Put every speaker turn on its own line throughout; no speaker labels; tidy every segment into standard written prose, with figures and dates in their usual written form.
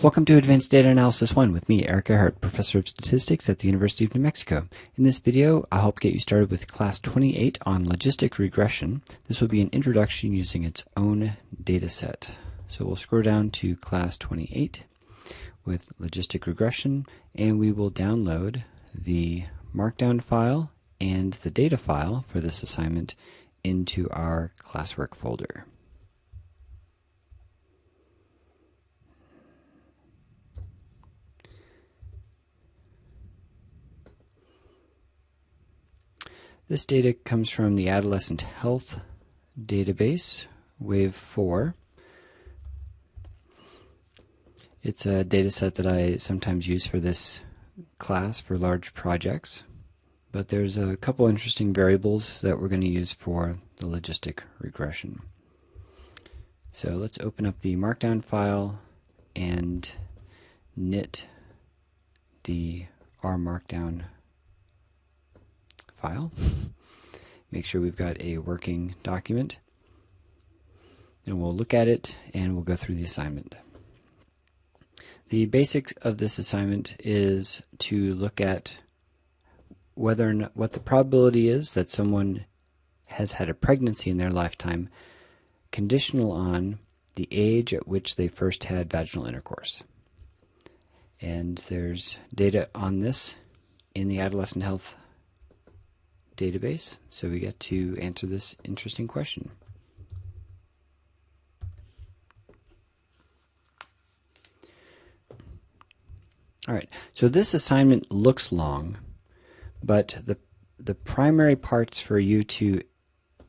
Welcome to Advanced Data Analysis 1 with me, Erik Erhardt, Professor of Statistics at the University of New Mexico. In this video, I'll help get you started with Class 28 on Logistic Regression. This will be an introduction using its own data set. So we'll scroll down to Class 28 with Logistic Regression, and we will download the Markdown file and the data file for this assignment into our classwork folder. This data comes from the Adolescent Health database, Wave 4. It's a data set that I sometimes use for this class for large projects, but there's a couple interesting variables that we're going to use for the logistic regression. So let's open up the Markdown file and knit the R Markdown file. Make sure we've got a working document, and we'll look at it and we'll go through the assignment. The basics of this assignment is to look at whether or not, what the probability is that someone has had a pregnancy in their lifetime, conditional on the age at which they first had vaginal intercourse. And there's data on this in the Adolescent Health database, so we get to answer this interesting question. All right, so this assignment looks long, but the primary parts for you to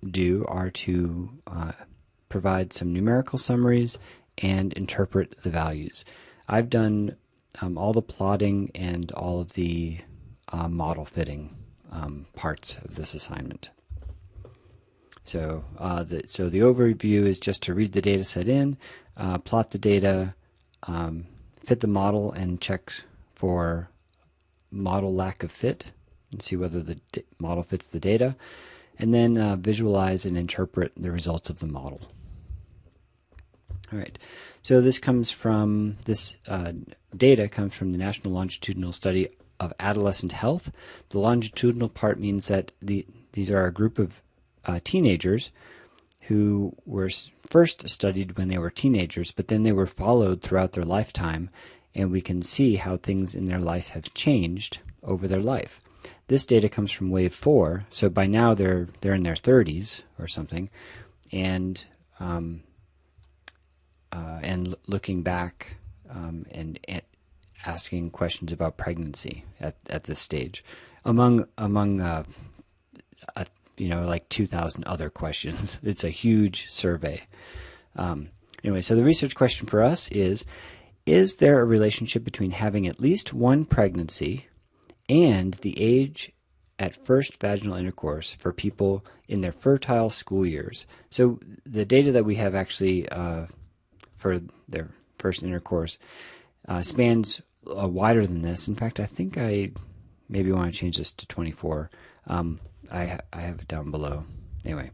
do are to provide some numerical summaries and interpret the values. I've done all the plotting and all of the model fitting parts of this assignment. So the overview is just to read the data set in, plot the data, fit the model and check for model lack of fit and see whether the model fits the data, and then visualize and interpret the results of the model. All right, so this data comes from the National Longitudinal Study of Adolescent Health. The longitudinal part means that these are a group of teenagers who were first studied when they were teenagers, but then they were followed throughout their lifetime, and we can see how things in their life have changed over their life. This data comes from Wave 4, so by now they're in their 30s or something, and looking back and asking questions about pregnancy at this stage, among like 2,000 other questions. It's a huge survey. Anyway, so the research question for us is there a relationship between having at least one pregnancy and the age at first vaginal intercourse for people in their fertile school years? So the data that we have actually for their first intercourse spans wider than this. In fact, I think I maybe want to change this to 24. I have it down below. Anyway,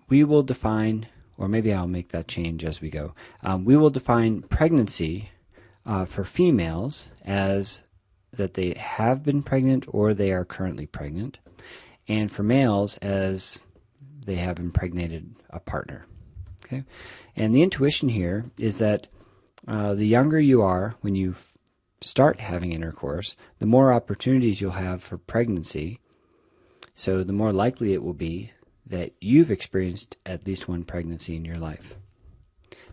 we will define, or maybe I'll make that change as we go. We will define pregnancy for females as that they have been pregnant or they are currently pregnant, and for males as they have impregnated a partner. Okay, and the intuition here is that the younger you are when you start having intercourse, the more opportunities you'll have for pregnancy, so the more likely it will be that you've experienced at least one pregnancy in your life.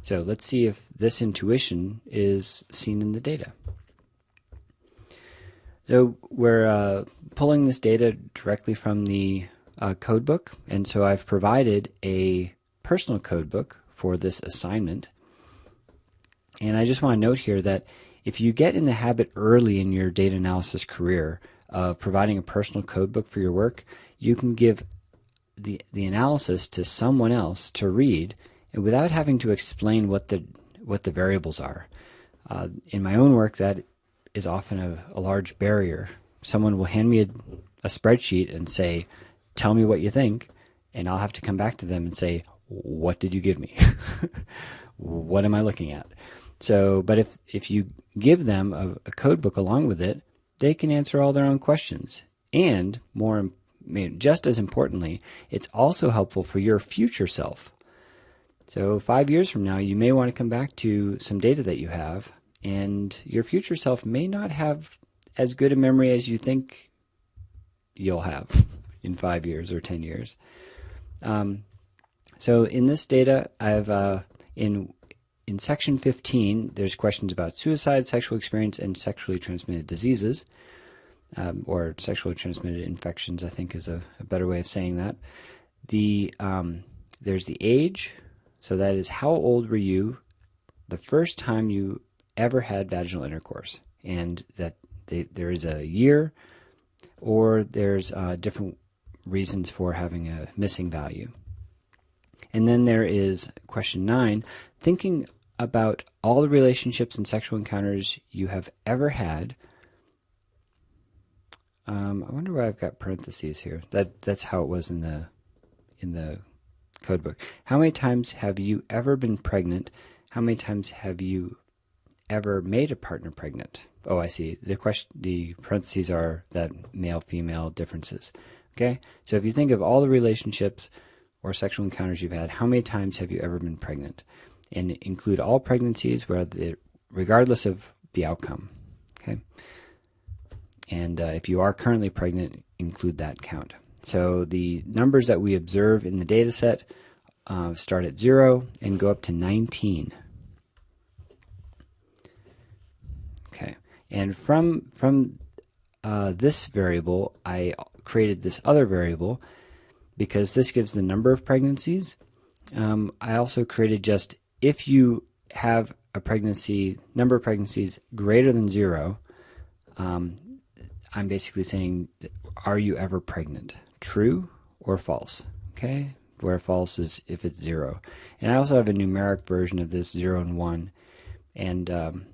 So let's see if this intuition is seen in the data. So we're pulling this data directly from the codebook, and so I've provided a personal codebook for this assignment. And I just want to note here that if you get in the habit early in your data analysis career of providing a personal codebook for your work, you can give the analysis to someone else to read, and without having to explain what the variables are. In my own work, that is often a large barrier. Someone will hand me a spreadsheet and say, "Tell me what you think," and I'll have to come back to them and say, "What did you give me?" what am I looking at? So, but if you give them a code book along with it, they can answer all their own questions. And just as importantly, it's also helpful for your future self. So 5 years from now, you may want to come back to some data that you have, and your future self may not have as good a memory as you think you'll have in 5 years or 10 years. So in this data, I've in section 15, there's questions about suicide, sexual experience, and sexually transmitted diseases, or sexually transmitted infections, I think is a better way of saying that. There's the age, so that is how old were you the first time you ever had vaginal intercourse, and that there is a year, or there's different reasons for having a missing value. And then there is question 9, thinking about all the relationships and sexual encounters you have ever had. I wonder why I've got parentheses here. That's how it was in the code book. How many times have you ever been pregnant? How many times have you ever made a partner pregnant? Oh, I see. The parentheses are that male-female differences. Okay? So if you think of all the relationships or sexual encounters you've had, how many times have you ever been pregnant? And include all pregnancies, regardless of the outcome. Okay? And if you are currently pregnant, include that count. So the numbers that we observe in the data set start at 0 and go up to 19. Okay, and from this variable, I created this other variable because this gives the number of pregnancies. I also created just if you have a number of pregnancies greater than 0, I'm basically saying, are you ever pregnant? True or false? Okay, where false is if it's 0. And I also have a numeric version of this, 0 and 1. And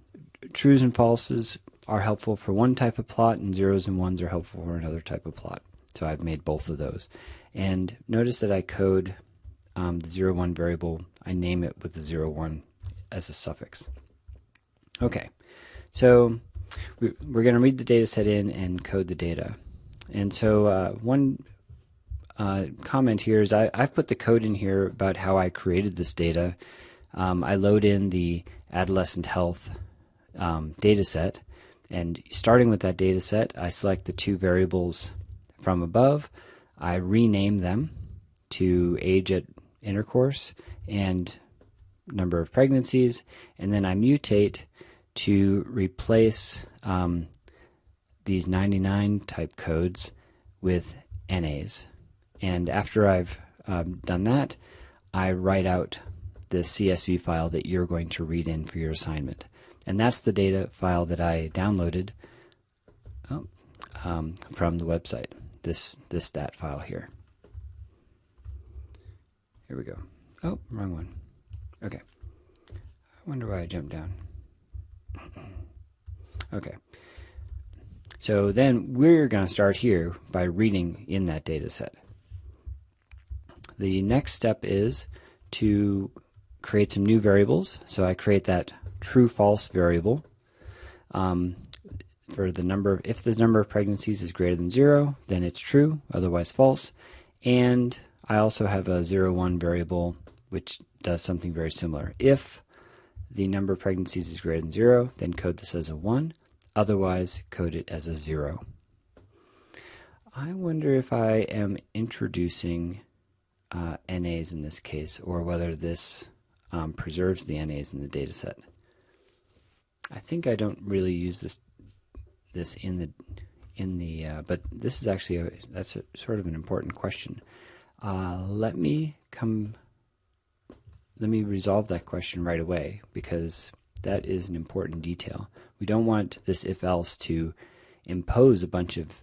trues and falses are helpful for one type of plot, and 0s and 1s are helpful for another type of plot. So I've made both of those. And notice that I code the 0, 1 variable. I name it with the 0, 1 as a suffix. Okay, so we're going to read the data set in and code the data. And so one comment here is I've put the code in here about how I created this data. I load in the adolescent health data set, and starting with that data set, I select the 2 variables from above. I rename them to age at intercourse and number of pregnancies, and then I mutate to replace these 99 type codes with NAs. And after I've done that, I write out the CSV file that you're going to read in for your assignment. And that's the data file that I downloaded from the website, this stat file here. Here we go. Oh, wrong one. Okay. I wonder why I jumped down. Okay. So then we're going to start here by reading in that data set. The next step is to create some new variables. So I create that true-false variable for the number. If the number of pregnancies is greater than 0, then it's true, otherwise false. And I also have a 0, 1 variable which does something very similar. If the number of pregnancies is greater than 0, then code this as a 1. Otherwise, code it as a 0. I wonder if I am introducing NAs in this case, or whether this preserves the NAs in the data set. I think I don't really use this in the but this is actually that's sort of an important question. Let me resolve that question right away, because that is an important detail. We don't want this if-else to impose a bunch of,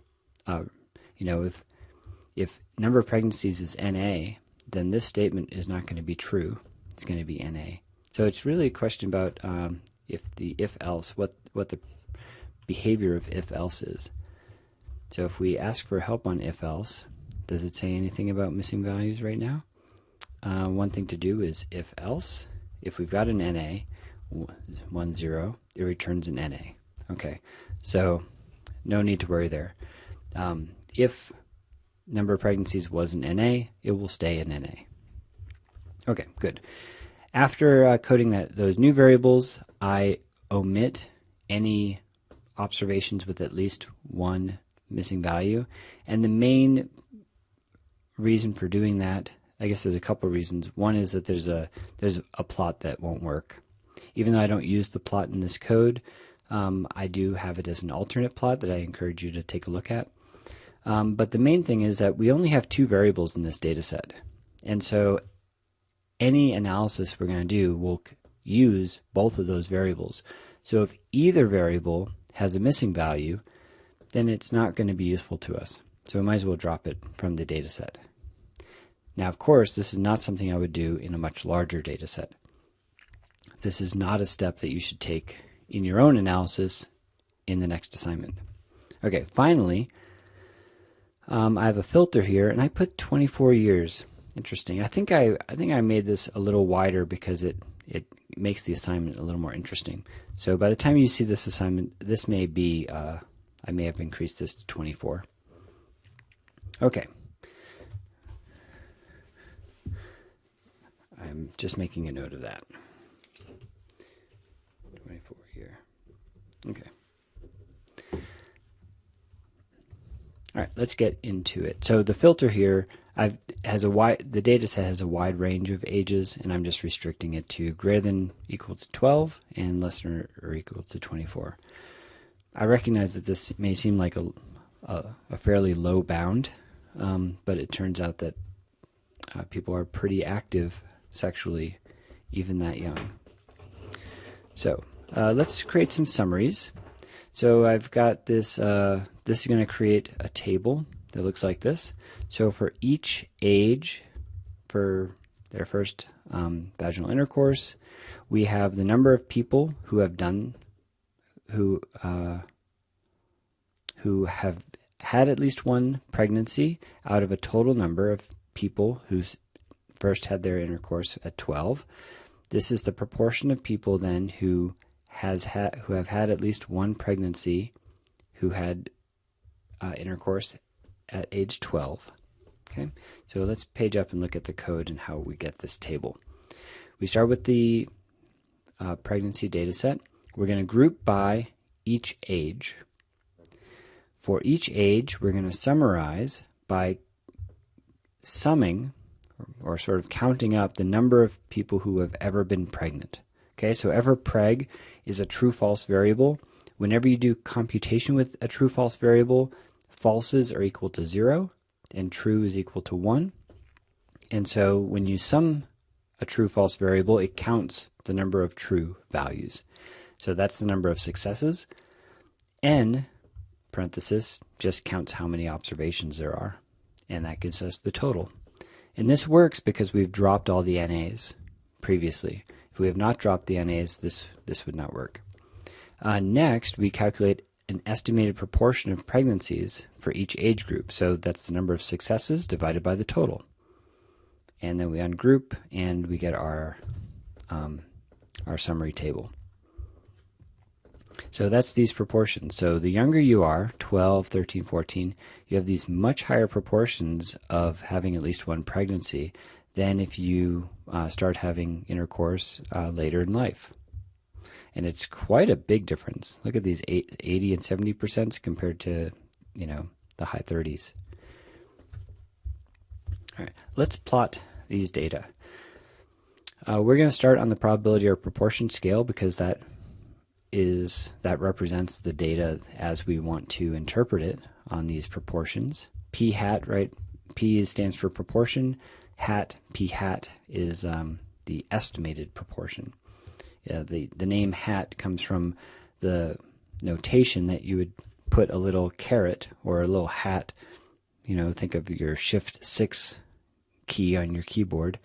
if number of pregnancies is NA, then this statement is not going to be true. It's going to be NA. So it's really a question about if the if-else, what the behavior of if-else is. So if we ask for help on if-else, does it say anything about missing values right now? One thing to do is if-else. if we've got an NA, 1, 0, it returns an NA. Okay, so no need to worry there. If number of pregnancies was an NA, it will stay an NA. Okay, good. After coding those new variables, I omit any observations with at least one missing value. And the main reason for doing that, I guess there's a couple reasons. One is that there's a plot that won't work. Even though I don't use the plot in this code, I do have it as an alternate plot that I encourage you to take a look at. But the main thing is that we only have 2 variables in this data set. And so any analysis we're going to do will use both of those variables. So if either variable has a missing value, then it's not going to be useful to us. So we might as well drop it from the data set. Now, of course, this is not something I would do in a much larger data set. This is not a step that you should take in your own analysis in the next assignment. Okay, finally, I have a filter here, and I put 24 years. Interesting. I think I made this a little wider because it makes the assignment a little more interesting. So by the time you see this assignment, this may be, I may have increased this to 24. Okay. I'm just making a note of that. 24 here. Okay. All right, let's get into it. So the filter here the data set has a wide range of ages, and I'm just restricting it to greater than equal to 12 and less than or equal to 24. I recognize that this may seem like a fairly low bound, but it turns out that people are pretty active sexually, even that young. So let's create some summaries. So I've got this, this is going to create a table that looks like this. So for each age, for their first vaginal intercourse, we have the number of people who have had at least one pregnancy out of a total number of people who first had their intercourse at 12. This is the proportion of people then who have had at least one pregnancy who had intercourse at age 12. Okay, so let's page up and look at the code and how we get this table. We start with the pregnancy data set. We're going to group by each age. For each age, we're going to summarize by summing or sort of counting up the number of people who have ever been pregnant. Okay, so everpreg is a true-false variable. Whenever you do computation with a true-false variable, falses are equal to 0 and true is equal to 1. And so when you sum a true-false variable, it counts the number of true values. So that's the number of successes. N, parenthesis, just counts how many observations there are. And that gives us the total. And this works because we've dropped all the NAs previously. If we have not dropped the NAs, this would not work. Next, we calculate an estimated proportion of pregnancies for each age group. So that's the number of successes divided by the total. And then we ungroup and we get our summary table. So that's these proportions. So the younger you are, 12, 13, 14, you have these much higher proportions of having at least one pregnancy than if you start having intercourse later in life. And it's quite a big difference. Look at these 80 and 70% compared to, the high 30s. All right, let's plot these data. We're going to start on the probability or proportion scale because that represents the data as we want to interpret it on these proportions. P hat, right? P stands for proportion. P hat is the estimated proportion. The name hat comes from the notation that you would put a little caret or a little hat. Think of your Shift 6 key on your keyboard.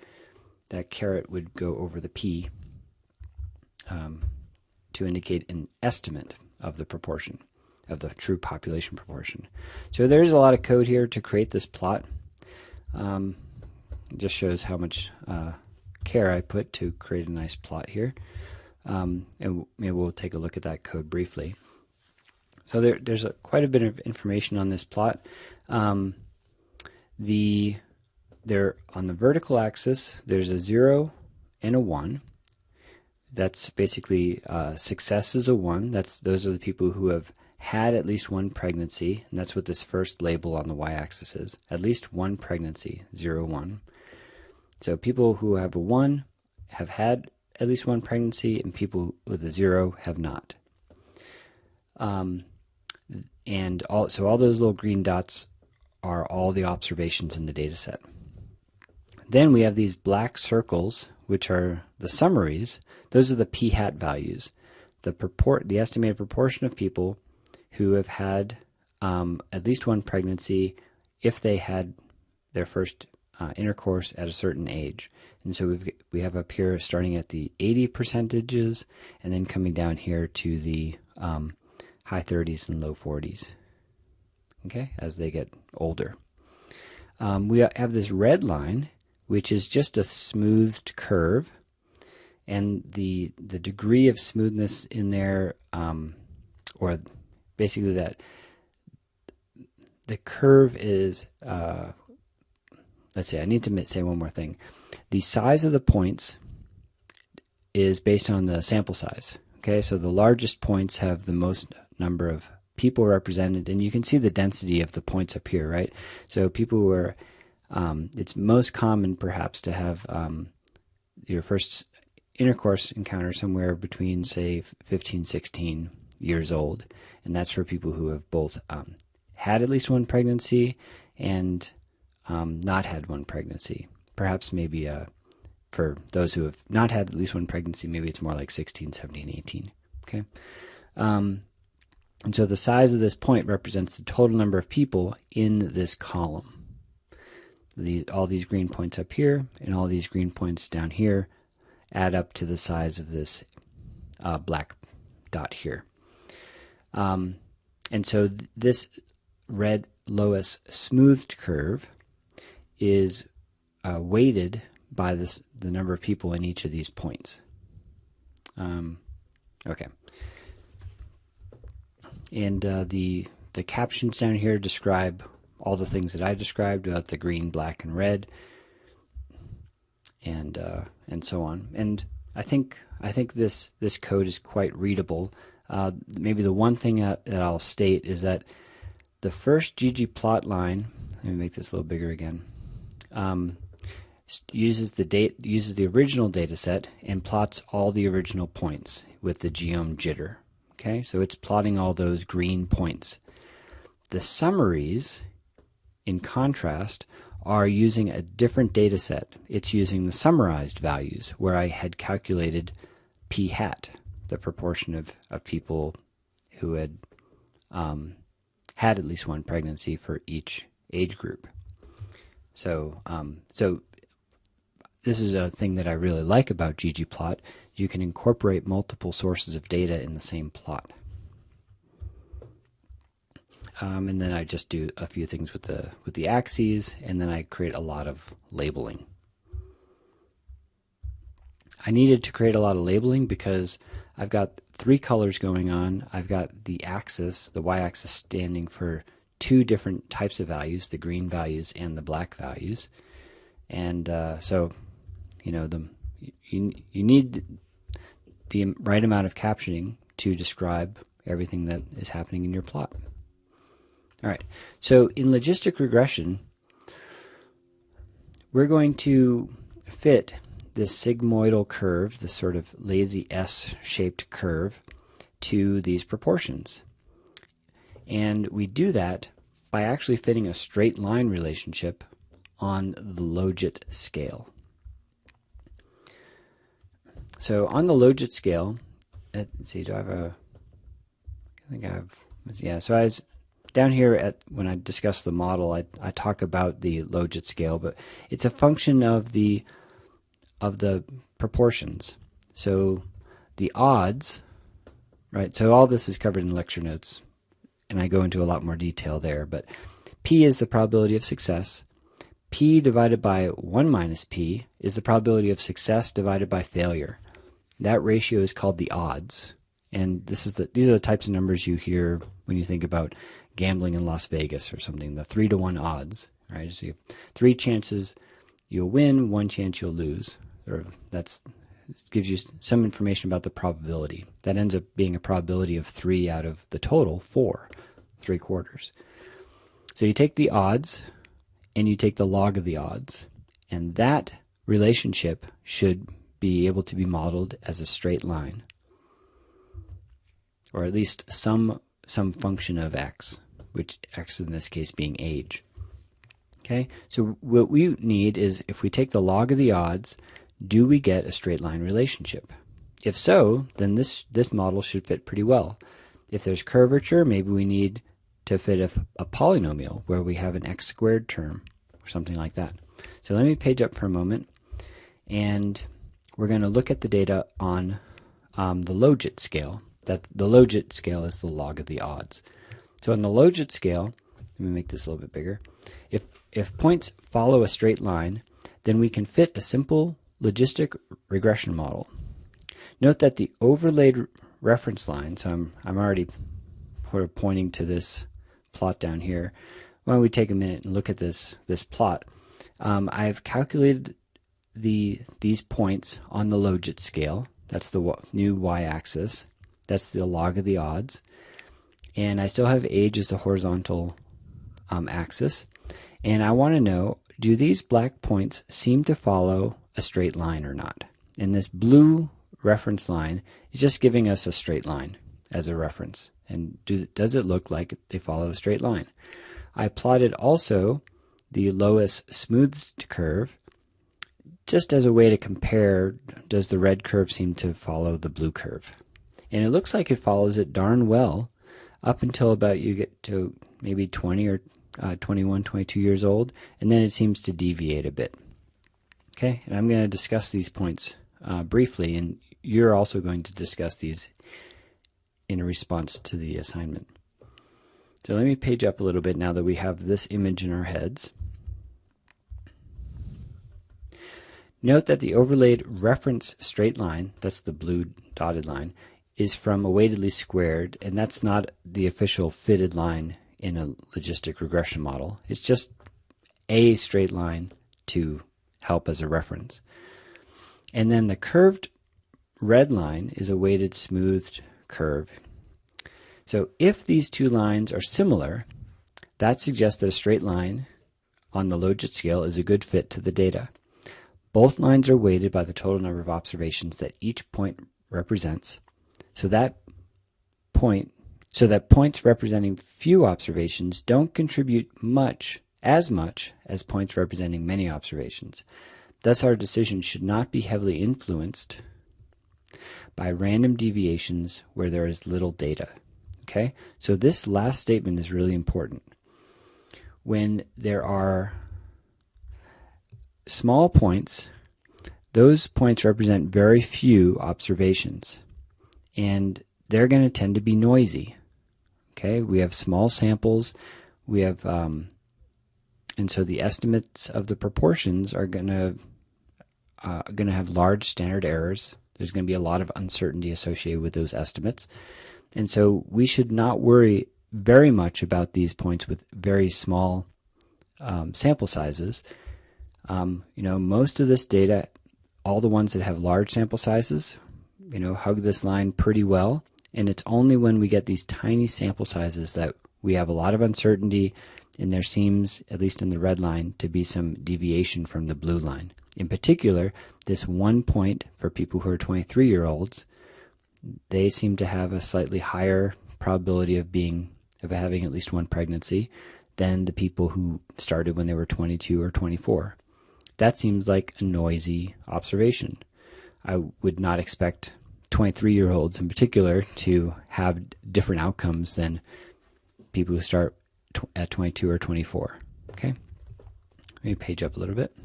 That caret would go over the P to indicate an estimate of the proportion, of the true population proportion. So there's a lot of code here to create this plot. It just shows how much care I put to create a nice plot here. And maybe we'll take a look at that code briefly. So there's quite a bit of information on this plot. On the vertical axis, there's a 0 and a 1. That's basically success is a 1. Those are the people who have had at least one pregnancy, and that's what this first label on the y-axis is. At least one pregnancy, 0, 1. So people who have a 1 have had at least one pregnancy, and people with a 0 have not. So all those little green dots are all the observations in the data set. Then we have these black circles, which are the summaries. Those are the p-hat values, the estimated proportion of people who have had at least one pregnancy if they had their first intercourse at a certain age. And so we have up here starting at the 80 percentages and then coming down here to the high 30s and low 40s, okay, as they get older. We have this red line, which is just a smoothed curve, and the degree of smoothness in there, or basically that the curve is, let's see, I need to say one more thing. The size of the points is based on the sample size. Okay, so the largest points have the most number of people represented, and you can see the density of the points up here, right? So people who are, it's most common perhaps to have your first intercourse encounter somewhere between, say, 15, 16 years old, and that's for people who have both had at least one pregnancy and not had one pregnancy. Perhaps maybe for those who have not had at least one pregnancy, maybe it's more like 16, 17, 18. Okay, and so the size of this point represents the total number of people in this column. All these green points up here and all these green points down here add up to the size of this black dot here. And so this red Loess smoothed curve is weighted by the number of people in each of these points. Okay. And the captions down here describe all the things that I described about the green, black, and red, and so on. And I think this code is quite readable. Maybe the one thing that I'll state is that the first ggplot line, let me make this a little bigger again, uses the original data set and plots all the original points with the geom jitter. Okay, so it's plotting all those green points. The summaries, in contrast, are using a different data set. It's using the summarized values where I had calculated p hat, the proportion of people who had had at least one pregnancy for each age group. So this is a thing that I really like about ggplot. You can incorporate multiple sources of data in the same plot. And then I just do a few things with the axes, and then I create a lot of labeling. I needed to create a lot of labeling because I've got 3 colors going on. I've got the axis, the y-axis, standing for 2 different types of values, the green values and the black values. And so, you know, you need the right amount of captioning to describe everything that is happening in your plot. All right, so in logistic regression, we're going to fit this sigmoidal curve, this sort of lazy S-shaped curve, to these proportions. And we do that by actually fitting a straight line relationship on the logit scale. So on the logit scale, let's see, do I have a, I think I have, yeah, so down here when I discuss the model, I talk about the logit scale, but it's a function of the proportions. So the odds, right? So all this is covered in lecture notes, and I go into a lot more detail there. But P is the probability of success. P divided by 1 minus P is the probability of success divided by failure. That ratio is called the odds. And these are the types of numbers you hear when you think about gambling in Las Vegas or something, the 3-to-1 odds, right? So you have 3 chances you'll win, 1 chance you'll lose. That gives you some information about the probability. That ends up being a probability of 3 out of the total 4, 3/4. So you take the odds and you take the log of the odds, and that relationship should be able to be modeled as a straight line, or at least some function of x, which x in this case being age. Okay, so what we need is, if we take the log of the odds, do we get a straight line relationship? If so, then this model should fit pretty well. If there's curvature, maybe we need to fit a polynomial where we have an x squared term or something like that. So let me page up for a moment, and we're going to look at the data on the Logit scale. The Logit scale is the log of the odds. So on the Logit scale, let me make this a little bit bigger. If points follow a straight line, then we can fit a simple logistic regression model. Note that the overlaid reference line, so I'm already sort of pointing to this plot down here. Why don't we take a minute and look at this plot? I've calculated these points on the Logit scale. That's the new y-axis. That's the log of the odds. And I still have age as the horizontal axis. And I want to know, do these black points seem to follow a straight line or not? And this blue reference line is just giving us a straight line as a reference. And does it look like they follow a straight line? I plotted also the lowest smoothed curve just as a way to compare, does the red curve seem to follow the blue curve? And it looks like it follows it darn well up until about you get to maybe 20 or 21, 22 years old, and then it seems to deviate a bit. Okay, and I'm going to discuss these points briefly, and you're also going to discuss these in a response to the assignment. So let me page up a little bit now that we have this image in our heads. Note that the overlaid reference straight line, that's the blue dotted line, is from a weightedly squared, and that's not the official fitted line in a logistic regression model. It's just a straight line to help as a reference. And then the curved red line is a weighted smoothed curve. So if these two lines are similar, that suggests that a straight line on the Logit scale is a good fit to the data. Both lines are weighted by the total number of observations that each point represents, so that points representing few observations don't contribute as much as points representing many observations. Thus, our decision should not be heavily influenced by random deviations where there is little data. Okay, so this last statement is really important. When there are small points, those points represent very few observations, and they're going to tend to be noisy. Okay, we have small samples, we have, and so the estimates of the proportions are going to have large standard errors. There's going to be a lot of uncertainty associated with those estimates, and so we should not worry very much about these points with very small sample sizes. Most of this data, all the ones that have large sample sizes, hug this line pretty well. And it's only when we get these tiny sample sizes that we have a lot of uncertainty, and there seems, at least in the red line, to be some deviation from the blue line. In particular, this 1 point for people who are 23-year-olds, they seem to have a slightly higher probability of having at least one pregnancy than the people who started when they were 22 or 24. That seems like a noisy observation. I would not expect 23-year-olds in particular to have different outcomes than people who start at 22 or 24. Okay, let me page up a little bit.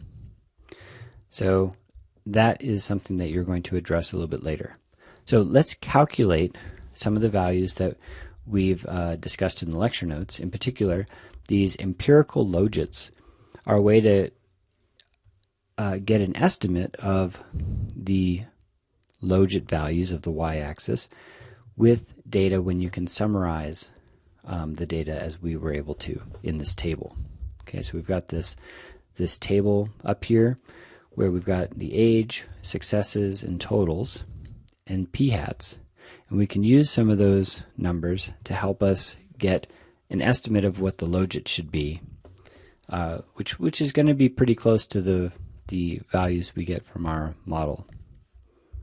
So that is something that you're going to address a little bit later. So let's calculate some of the values that we've discussed in the lecture notes. In particular, these empirical logits our way to get an estimate of the logit values of the y-axis with data when you can summarize the data as we were able to in this table. Okay, so we've got this table up here where we've got the age, successes, and totals, and p-hats, and we can use some of those numbers to help us get an estimate of what the logit should be, which is going to be pretty close to the values we get from our model.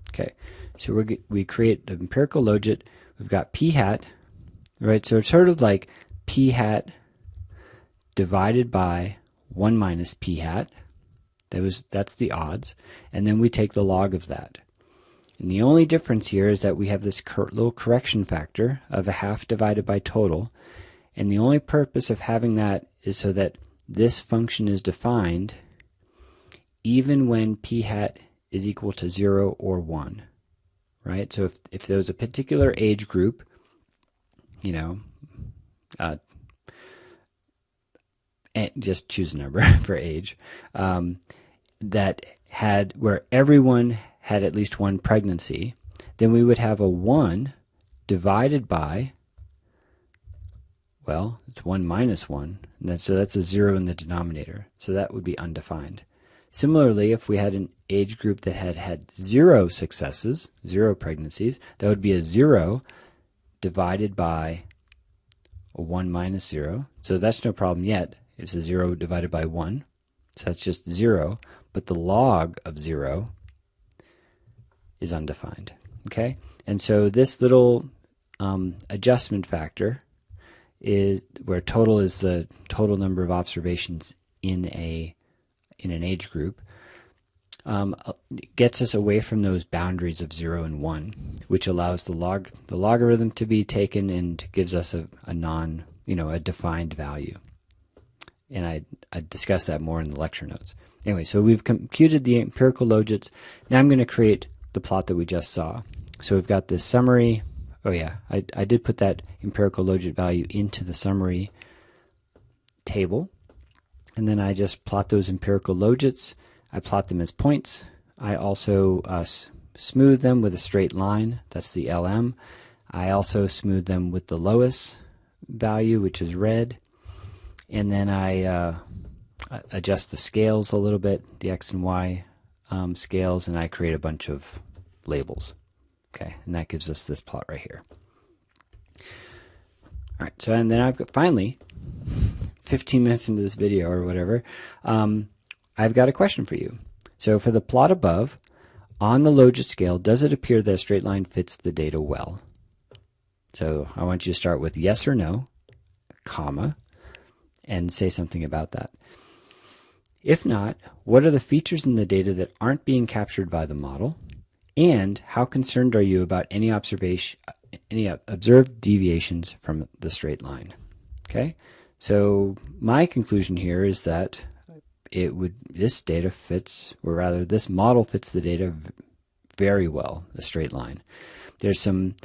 Okay, so we create the empirical logit. We've got p-hat, right? So it's sort of like p-hat divided by 1 minus p-hat. That's the odds, and then we take the log of that. And the only difference here is that we have this little correction factor of a half divided by total, and the only purpose of having that is so that this function is defined even when p-hat is equal to 0 or 1, right? So if there was a particular age group, you know, and just choose a number for age, that had, where everyone had at least one pregnancy, then we would have a 1 divided by, well, it's 1 minus 1, and so that's a 0 in the denominator, so that would be undefined. Similarly, if we had an age group that had 0 successes, 0 pregnancies, that would be a 0 divided by a 1 minus 0, so that's no problem yet. It's a 0 divided by 1, so that's just 0, but the log of 0 is undefined. Okay, and so this little adjustment factor is where total is the total number of observations in an age group, gets us away from those boundaries of 0 and 1, which allows the logarithm to be taken and gives us a defined value. And I discussed that more in the lecture notes. Anyway, so we've computed the empirical logits. Now I'm going to create the plot that we just saw. So we've got this summary. Oh yeah, I did put that empirical logit value into the summary table. And then I just plot those empirical logits. I plot them as points. I also smooth them with a straight line. That's the LM. I also smooth them with the lowest value, which is red. And then I adjust the scales a little bit, the X and Y scales, and I create a bunch of labels. Okay, and that gives us this plot right here. All right, so and then I've got, finally, 15 minutes into this video or whatever, I've got a question for you. So for the plot above, on the logit scale, does it appear that a straight line fits the data well? So I want you to start with yes or no, comma, and say something about that. If not, what are the features in the data that aren't being captured by the model? And how concerned are you about any observed deviations from the straight line? Okay, so my conclusion here is that this data fits, or rather this model fits the data very well, the straight line. There's some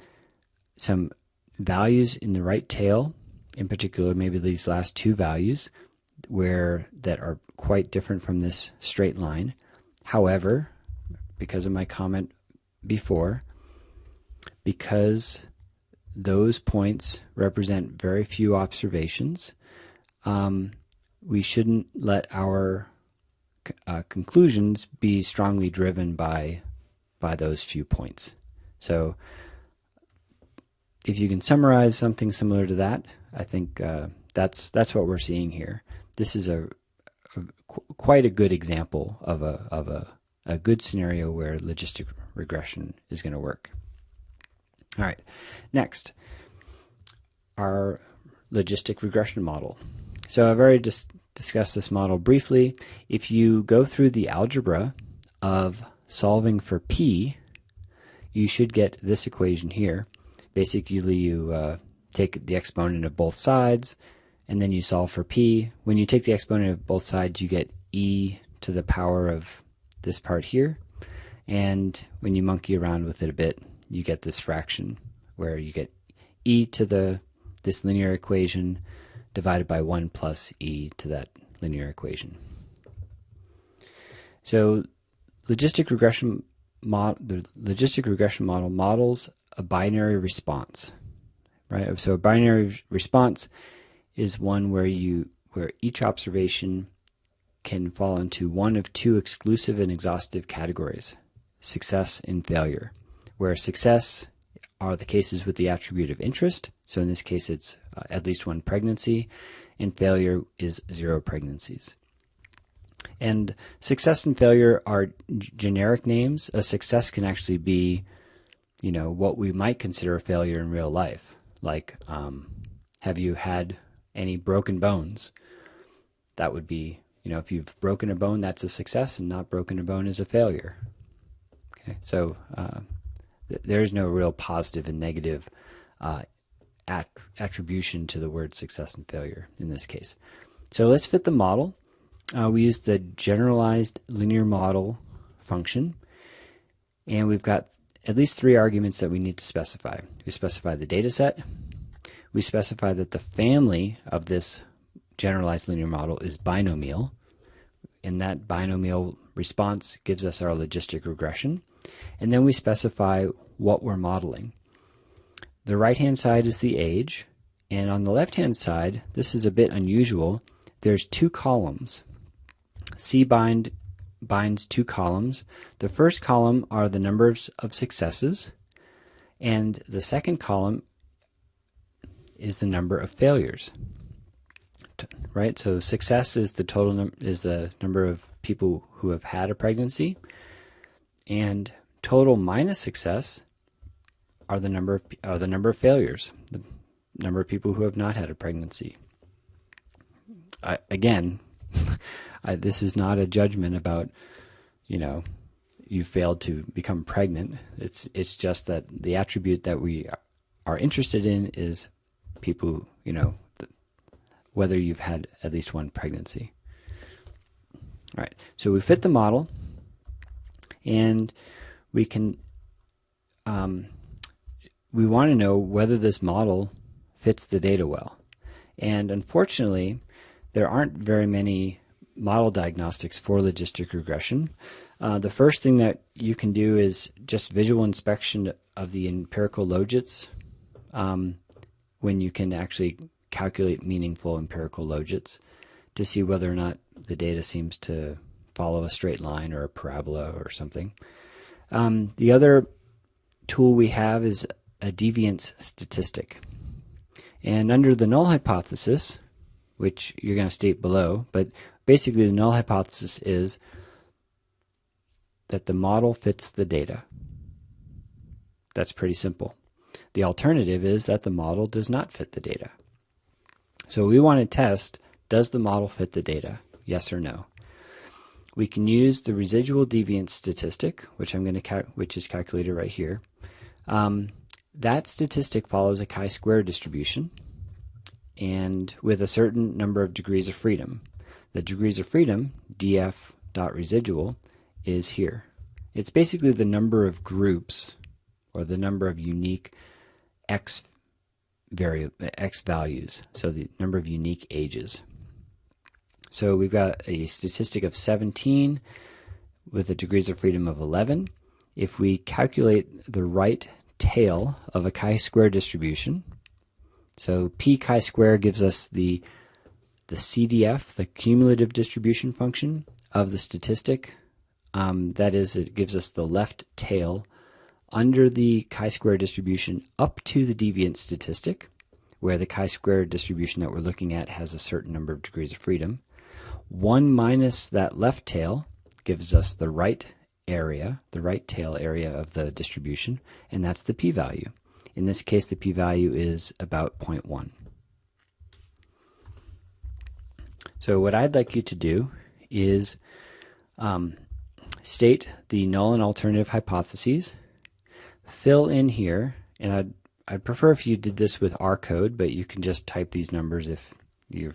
values in the right tail, in particular maybe these last two values, that are quite different from this straight line. However, because of my comment before, because those points represent very few observations, we shouldn't let our conclusions be strongly driven by those few points. So if you can summarize something similar to that, I think that's what we're seeing here. This is quite a good example of a good scenario where logistic regression is going to work. All right, next, our logistic regression model. So I've already just discussed this model briefly. If you go through the algebra of solving for p, you should get this equation here. Basically, you take the exponent of both sides, and then you solve for p. When you take the exponent of both sides, you get e to the power of this part here. And when you monkey around with it a bit, you get this fraction where you get e to this linear equation divided by 1 plus e to that linear equation. So the logistic regression model models a binary response, right? So a binary response is one where each observation can fall into one of two exclusive and exhaustive categories: success and failure, where success are the cases with the attribute of interest. So in this case, it's at least one pregnancy, and failure is 0 pregnancies. And success and failure are generic names. A success can actually be, what we might consider a failure in real life. Like, have you had any broken bones? That would be, if you've broken a bone, that's a success, and not broken a bone is a failure. Okay, so there is no real positive and negative attribution to the word success and failure in this case. So let's fit the model. We use the generalized linear model function, and we've got at least 3 arguments that we need to specify. We specify the data set. We specify that the family of this generalized linear model is binomial, and that binomial response gives us our logistic regression. And then we specify what we're modeling. The right-hand side is the age, and on the left-hand side, this is a bit unusual. There's 2 columns. C binds 2 columns. The first column are the numbers of successes, and the second column is the number of failures. Right? So success is the total is the number of people who have had a pregnancy, and total minus success are the number of failures, the number of people who have not had a pregnancy. This is not a judgment about, you failed to become pregnant. It's just that the attribute that we are interested in is people, whether you've had at least one pregnancy. All right, so we fit the model, and we can, we want to know whether this model fits the data well. And unfortunately, there aren't very many model diagnostics for logistic regression. The first thing that you can do is just visual inspection of the empirical logits, when you can actually calculate meaningful empirical logits to see whether or not the data seems to follow a straight line or a parabola or something. The other tool we have is a deviance statistic. And under the null hypothesis, which you're going to state below, but basically the null hypothesis is that the model fits the data. That's pretty simple. The alternative is that the model does not fit the data. So we want to test, does the model fit the data? Yes or no. We can use the residual deviance statistic, which is calculated right here. That statistic follows a chi-square distribution, and with a certain number of degrees of freedom. The degrees of freedom, df.residual, is here. It's basically the number of groups, or the number of unique x values, so the number of unique ages. So we've got a statistic of 17 with a degrees of freedom of 11. If we calculate the right tail of a chi-square distribution, so p chi-square gives us the CDF, the cumulative distribution function of the statistic. That is, it gives us the left tail under the chi-square distribution up to the deviance statistic, where the chi-square distribution that we're looking at has a certain number of degrees of freedom. 1 minus that left tail gives us the right area, the right tail area of the distribution, and that's the p-value. In this case, the p-value is about 0.1. So what I'd like you to do is state the null and alternative hypotheses, fill in here, and I'd prefer if you did this with R code, but you can just type these numbers if you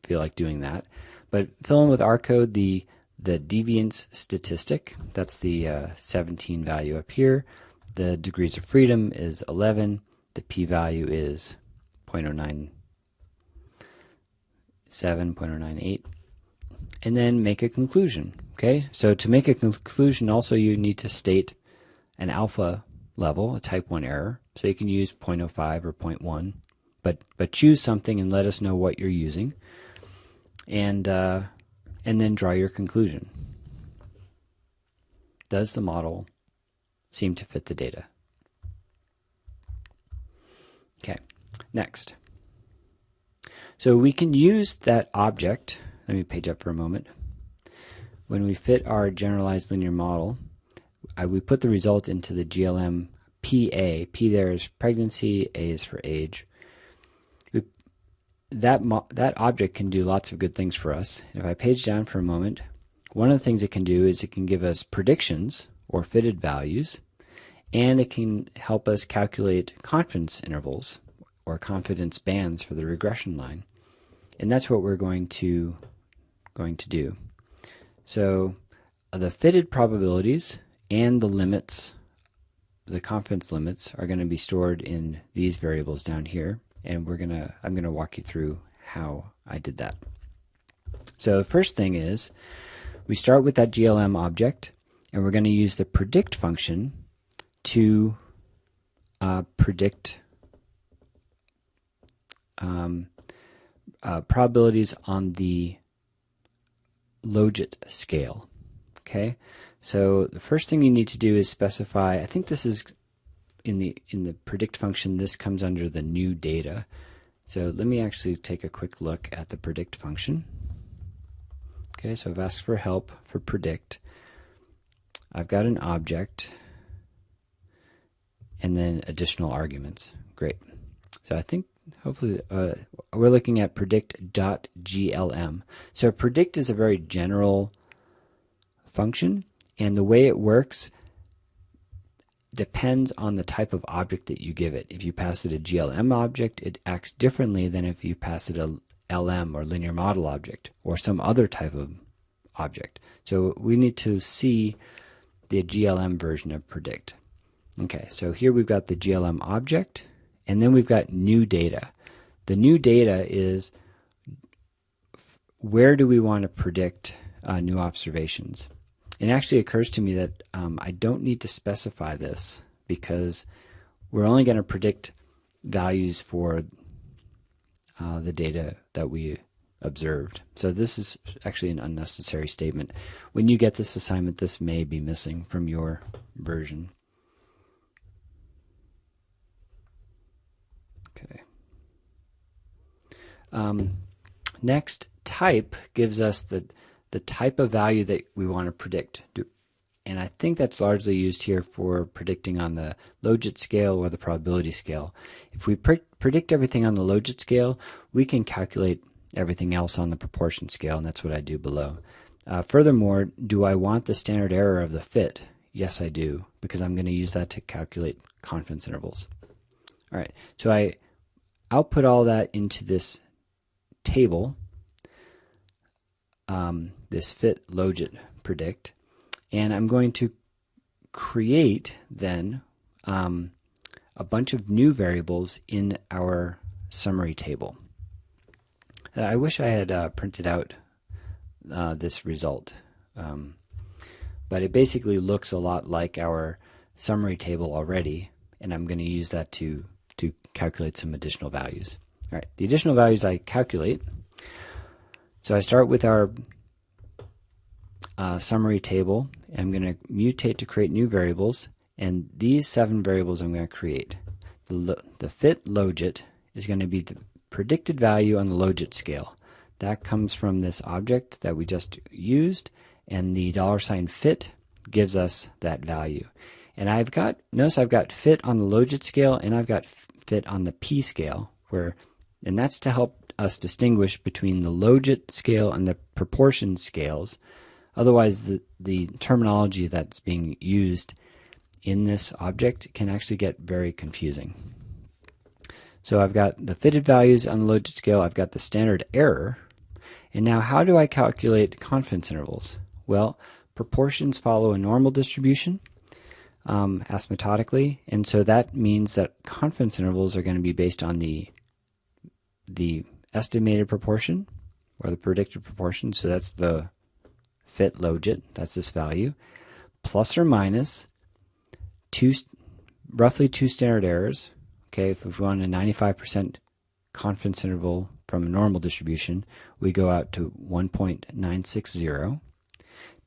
feel like doing that. But fill in with R code the deviance statistic. That's the 17 value up here. The degrees of freedom is 11. The p-value is 0.09. 7.098, and then make a conclusion. Okay, so to make a conclusion also you need to state an alpha level, a type 1 error. So you can use 0.05 or 0.1, but choose something and let us know what you're using, and then draw your conclusion. Does the model seem to fit the data? Okay, next. So we can use that object. Let me page up for a moment. When we fit our generalized linear model, we put the result into the GLM PA. P there is pregnancy, A is for age. That object can do lots of good things for us. If I page down for a moment, one of the things it can do is it can give us predictions or fitted values, and it can help us calculate confidence intervals or confidence bands for the regression line. And that's what we're going to do. So the fitted probabilities and the limits, the confidence limits, are going to be stored in these variables down here, and I'm going to walk you through how I did that. So the first thing is we start with that GLM object, and we're going to use the predict function to predict probabilities on the Logit scale. Okay, so the first thing you need to do is specify, I think this is in the predict function, this comes under the new data. So let me actually take a quick look at the predict function. Okay, so I've asked for help for predict. I've got an object and then additional arguments. Great. So I think hopefully we're looking at predict.glm. So predict is a very general function, and the way it works depends on the type of object that you give it. If you pass it a GLM object, it acts differently than if you pass it a LM or linear model object or some other type of object. So we need to see the GLM version of predict. Okay, so here we've got the GLM object, and then we've got new data. The new data is where do we want to predict new observations. It actually occurs to me that I don't need to specify this because we're only going to predict values for the data that we observed. So this is actually an unnecessary statement. When you get this assignment, this may be missing from your version. Okay. Next, type gives us the type of value that we want to predict. And I think that's largely used here for predicting on the Logit scale or the probability scale. If we predict everything on the Logit scale, we can calculate everything else on the proportion scale, and that's what I do below. Furthermore, do I want the standard error of the fit? Yes, I do, because I'm going to use that to calculate confidence intervals. All right, so I output all that into this table, this fit Logit predict, and I'm going to create then a bunch of new variables in our summary table. I wish I had printed out this result, but it basically looks a lot like our summary table already, and I'm going to use that to calculate some additional values. All right, the additional values I calculate. So I start with our summary table, and I'm going to mutate to create new variables, and these 7 variables I'm going to create. The fit Logit is going to be the predicted value on the Logit scale. That comes from this object that we just used, and the $fit gives us that value. And notice I've got fit on the Logit scale, and I've got fit on the P scale, and that's to help us distinguish between the Logit scale and the proportion scales. Otherwise, the terminology that's being used in this object can actually get very confusing. So I've got the fitted values on the Logit scale, I've got the standard error, and now how do I calculate confidence intervals? Well, proportions follow a normal distribution asymptotically, and so that means that confidence intervals are going to be based on the estimated proportion or the predicted proportion, so that's the fit logit, that's this value, plus or minus roughly 2 standard errors. Okay, if we want a 95% confidence interval from a normal distribution, we go out to 1.960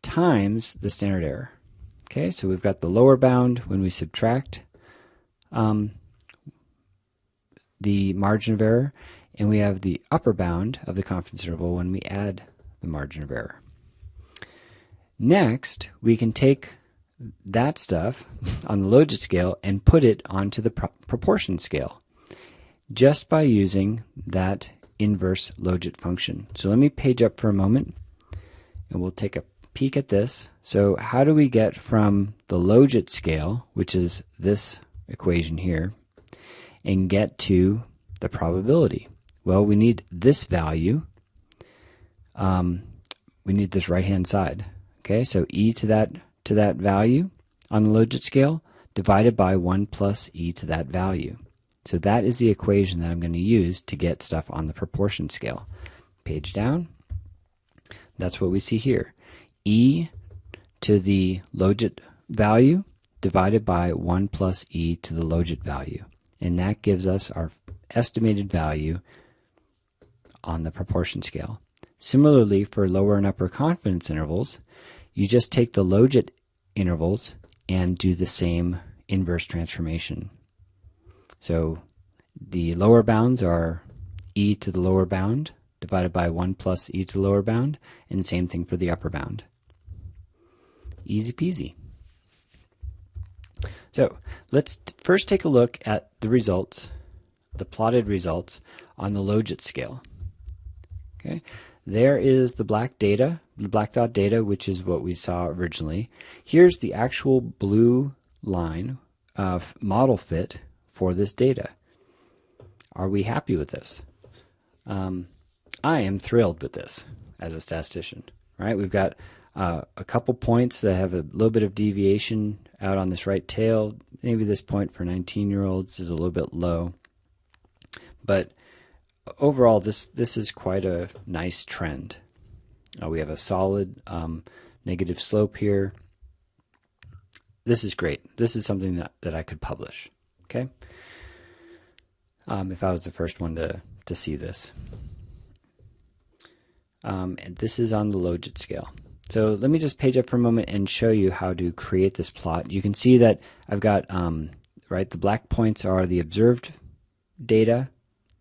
times the standard error. Okay, so we've got the lower bound when we subtract the margin of error, and we have the upper bound of the confidence interval when we add the margin of error. Next, we can take that stuff on the logit scale and put it onto the proportion scale just by using that inverse logit function. So let me page up for a moment and we'll take a peek at this. So how do we get from the logit scale, which is this equation here, and get to the probability? Well, we need this value. We need this right-hand side. Okay, so e to that value on the logit scale divided by 1 plus e to that value. So that is the equation that I'm going to use to get stuff on the proportion scale. Page down. That's what we see here. E to the logit value divided by 1 plus e to the logit value. And that gives us our estimated value on the proportion scale. Similarly, for lower and upper confidence intervals, you just take the logit intervals and do the same inverse transformation. So the lower bounds are e to the lower bound divided by 1 plus e to the lower bound, and same thing for the upper bound. Easy peasy. So let's first take a look at the results, the plotted results on the logit scale. Okay, there is the black data, the black dot data, which is what we saw originally. Here's the actual blue line of model fit for this data. Are we happy with this? I am thrilled with this as a statistician. Right, we've got a couple points that have a little bit of deviation out on this right tail. Maybe this point for 19-year-olds is a little bit low, but overall this is quite a nice trend. We have a solid negative slope here. This is great. This is something that I could publish. Okay, if I was the first one to see this. And this is on the logit scale. So let me just page up for a moment and show you how to create this plot. You can see that I've got, right, the black points are the observed data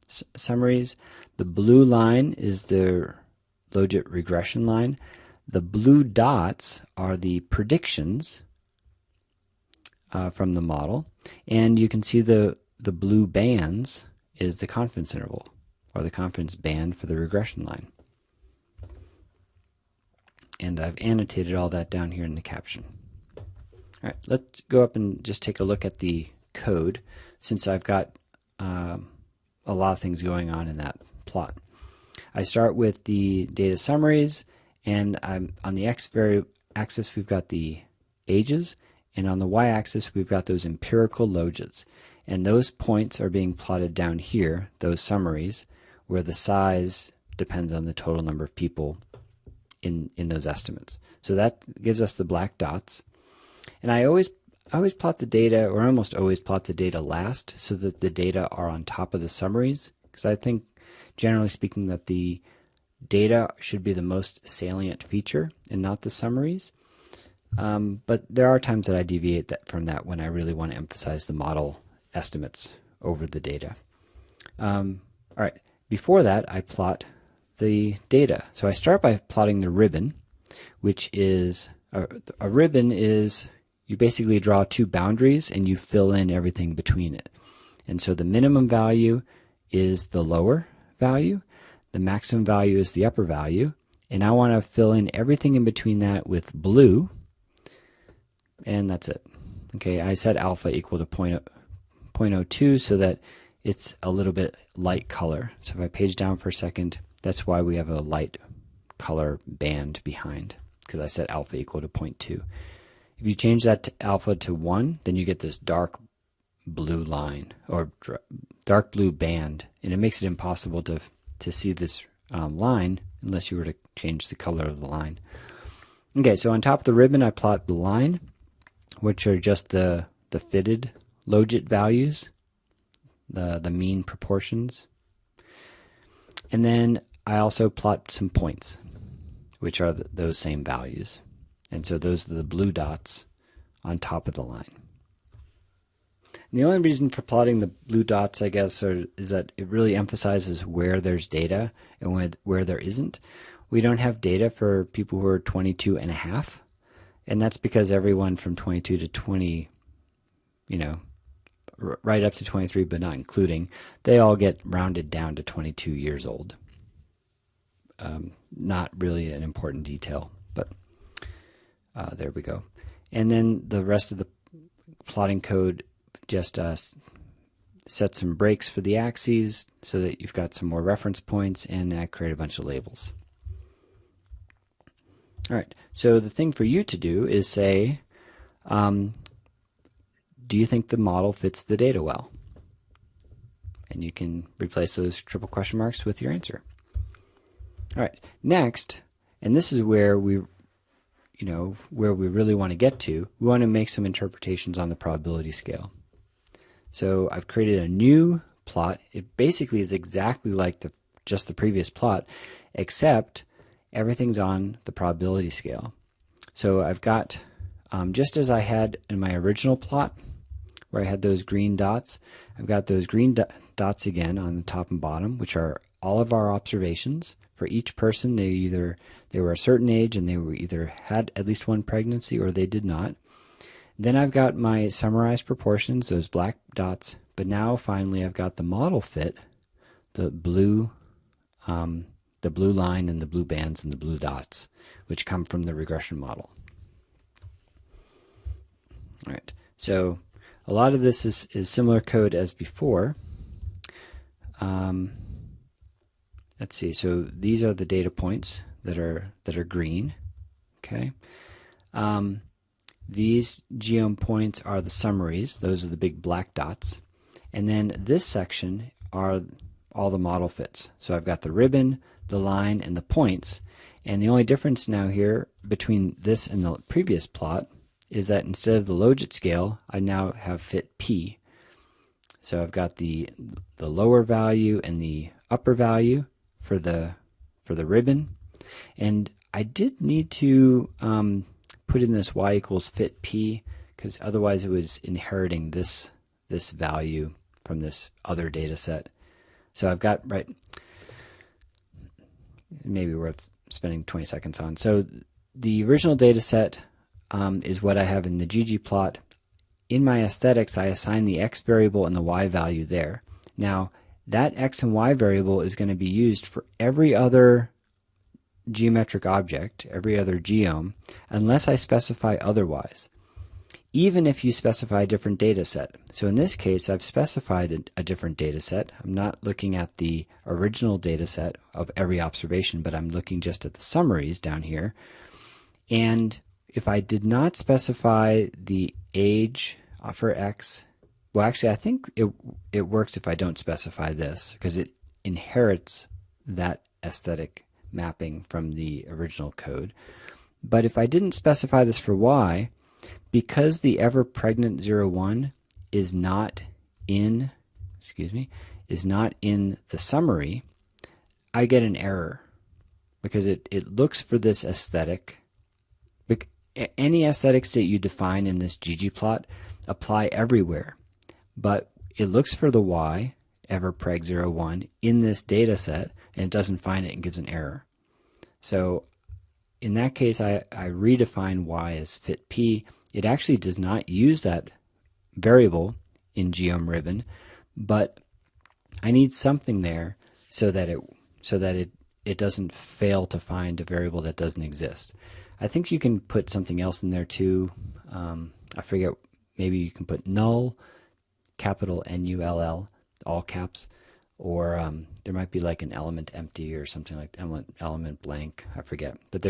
summaries. The blue line is the logit regression line. The blue dots are the predictions from the model. And you can see the blue bands is the confidence interval, or the confidence band for the regression line. And I've annotated all that down here in the caption. All right, let's go up and just take a look at the code, since I've got a lot of things going on in that plot. I start with the data summaries, and on the x-axis we've got the ages, and on the y-axis we've got those empirical logits. And those points are being plotted down here, those summaries, where the size depends on the total number of people in those estimates. So that gives us the black dots. And I always plot the data, or almost always plot the data last, so that the data are on top of the summaries, because I think, generally speaking, that the data should be the most salient feature and not the summaries. But there are times that I deviate from that when I really want to emphasize the model estimates over the data. All right, before that I plot the data. So I start by plotting the ribbon, which is, a ribbon is, you basically draw two boundaries and you fill in everything between it. And so the minimum value is the lower value, the maximum value is the upper value, and I want to fill in everything in between that with blue, and that's it. Okay, I set alpha equal to 0.02 so that it's a little bit light color. So if I page down for a second, that's why we have a light color band behind, because I set alpha equal to 0.2. If you change that to alpha to 1, then you get this dark blue line, or dark blue band, and it makes it impossible to see this line unless you were to change the color of the line. Okay, so on top of the ribbon I plot the line, which are just the fitted logit values, the mean proportions. And then I also plot some points, which are those same values. And so those are the blue dots on top of the line. And the only reason for plotting the blue dots, I guess, is that it really emphasizes where there's data and where there isn't. We don't have data for people who are 22 and a half, and that's because everyone from 22 to 20, right up to 23, but not including, they all get rounded down to 22 years old. Not really an important detail, but there we go. And then the rest of the plotting code just set some breaks for the axes so that you've got some more reference points, and I create a bunch of labels. All right, so the thing for you to do is say, do you think the model fits the data well? And you can replace those triple question marks with your answer. All right, next, and this is where we really want to get to, we want to make some interpretations on the probability scale. So I've created a new plot. It basically is exactly like just the previous plot, except everything's on the probability scale. So I've got, just as I had in my original plot, where I had those green dots, I've got those green dots again on the top and bottom, which are all of our observations. For each person, they were a certain age and they were either had at least one pregnancy or they did not. Then I've got my summarized proportions, those black dots, but now finally I've got the model fit, the blue line and the blue bands and the blue dots, which come from the regression model. All right, so a lot of this is similar code as before. Let's see, so these are the data points that are green, okay? These geom points are the summaries. Those are the big black dots. And then this section are all the model fits. So I've got the ribbon, the line, and the points. And the only difference now here between this and the previous plot is that instead of the logit scale, I now have fit P. So I've got the lower value and the upper value for the ribbon. And I did need to put in this y equals fit P, because otherwise it was inheriting this value from this other data set. So I've got, right, maybe worth spending 20 seconds on. So the original data set is what I have in the ggplot. In my aesthetics, I assign the x variable and the y value there. Now, that x and y variable is going to be used for every other geometric object, every other geom, unless I specify otherwise, even if you specify a different data set. So in this case, I've specified a different data set. I'm not looking at the original data set of every observation, but I'm looking just at the summaries down here. And if I did not specify the age for x, well, actually, I think it works if I don't specify this, because it inherits that aesthetic mapping from the original code. But if I didn't specify this for y, because the ever pregnant 01 is not in the summary, I get an error because it looks for this aesthetic. Any aesthetics that you define in this ggplot apply everywhere, but it looks for the y, ever preg 01, in this data set, and it doesn't find it and gives an error. So in that case, I redefine y as fit P. It actually does not use that variable in geom ribbon, but I need something there so that it doesn't fail to find a variable that doesn't exist. I think you can put something else in there too. I forget, maybe you can put null, capital Null, all caps, or there might be like an element empty or something like element blank. I forget. But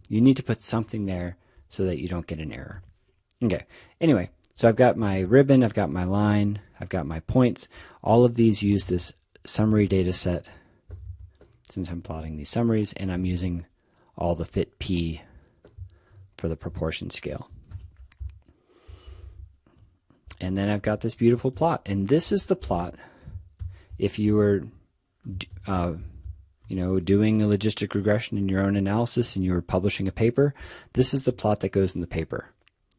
you need to put something there so that you don't get an error. Okay. Anyway, so I've got my ribbon, I've got my line, I've got my points. All of these use this summary data set since I'm plotting these summaries, and I'm using all the fit P for the proportion scale. And then I've got this beautiful plot, and this is the plot if you were doing a logistic regression in your own analysis and you were publishing a paper. This is the plot that goes in the paper.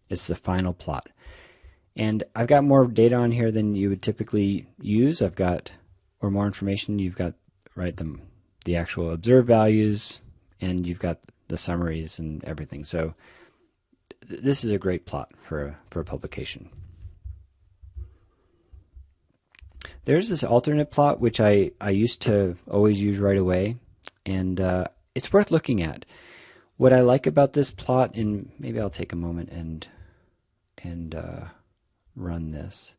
It's the final plot. And I've got more data on here than you would typically use. Or more information. You've got, right, the actual observed values, and you've got the summaries and everything. So this is a great plot for a publication. There's this alternate plot which I used to always use right away, and it's worth looking at. What I like about this plot, and maybe I'll take a moment and run this.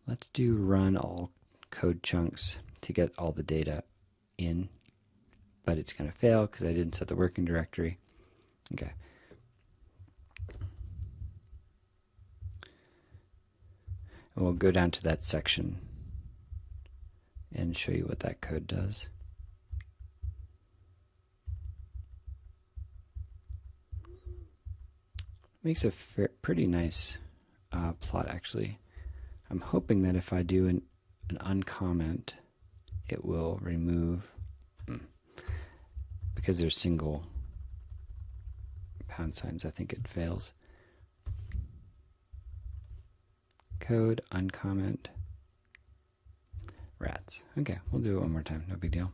Let's do run all code chunks to get all the data in, but it's going to fail because I didn't set the working directory. Okay. And we'll go down to that section and show you what that code does. Makes a pretty nice plot, actually. I'm hoping that if I do an uncomment, it will remove, because there's single pound signs, I think it fails. Code, uncomment, rats. Okay, we'll do it one more time, no big deal.